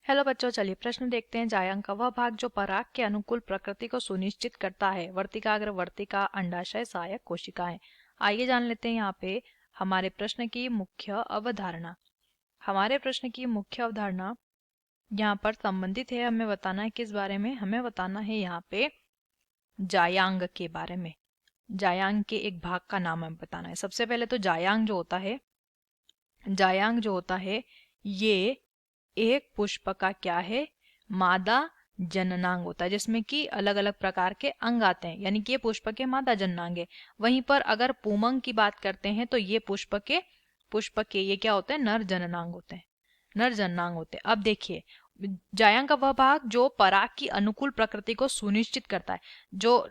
Hello बच्चों, चलिए प्रश्न देखते हैं। जायांग का वह भाग जो पराग के अनुकूल प्रकृति को सुनिश्चित करता है। वर्तिकाग्र, वर्तिका, अंडाशय, सहायक कोशिकाएं। आइए जान लेते हैं यहाँ पे हमारे प्रश्न की मुख्य अवधारणा। हमारे प्रश्न की मुख्य अवधारणा यहाँ पर संबंधित है। हमें बताना है किस बारे में? हमें बताना है यहाँ पे जायांग के बारे में। जायांग के एक भाग का नाम हमें बताना है। सबसे पहले तो जायांग जो होता है ये एक पुष्प का क्या है? मादा जननांग होता है, जिसमें कि अलग अलग प्रकार के अंग आते हैं, यानी कि ये पुष्प के मादा जननांग है। वहीं पर अगर पुमंग की बात करते हैं तो ये पुष्प के ये क्या होते हैं? नर जननांग होते हैं। नर जननांग होते हैं। अब देखिए, जायांग का वह भाग जो पराग की अनुकूल प्रकृति को सुनिश्चित करता है। जो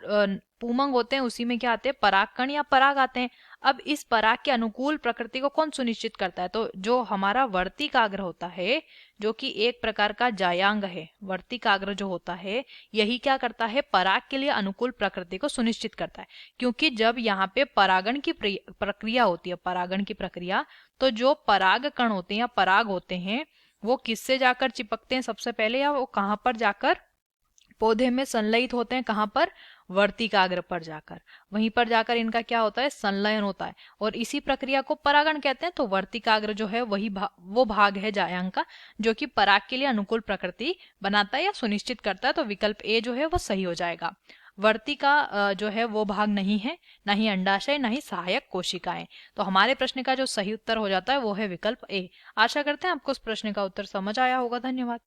पुमंग होते हैं उसी में क्या आते हैं? परागकण या पराग आते हैं। अब इस पराग के अनुकूल प्रकृति को कौन सुनिश्चित करता है? तो जो हमारा वर्तिकाग्र होता है, जो कि एक प्रकार का जायांग है, वर्तिकाग्र जो होता है यही क्या करता है? पराग के लिए अनुकूल प्रकृति को सुनिश्चित करता है। क्योंकि जब यहाँ पे परागण की प्रक्रिया होती है, परागण की प्रक्रिया, तो जो पराग कण होते हैं या पराग होते हैं वो किससे जाकर चिपकते हैं सबसे पहले, या वो कहाँ पर जाकर पौधे में संलयित होते हैं? कहाँ पर? वर्तिकाग्र पर जाकर। वहीं पर जाकर इनका क्या होता है? संलयन होता है। और इसी प्रक्रिया को परागण कहते हैं। तो वर्तिकाग्र जो है वही वो भाग है जायांग का जो कि पराग के लिए अनुकूल प्रकृति बनाता है या सुनिश्चित करता है। तो विकल्प ए जो है वो सही हो जाएगा। वर्तिका जो है वो भाग नहीं है, ना ही अंडाशय, ना ही सहायक कोशिकाएं। तो हमारे प्रश्न का जो सही उत्तर हो जाता है वो है विकल्प ए। आशा करते हैं आपको उस प्रश्न का उत्तर समझ आया होगा। धन्यवाद।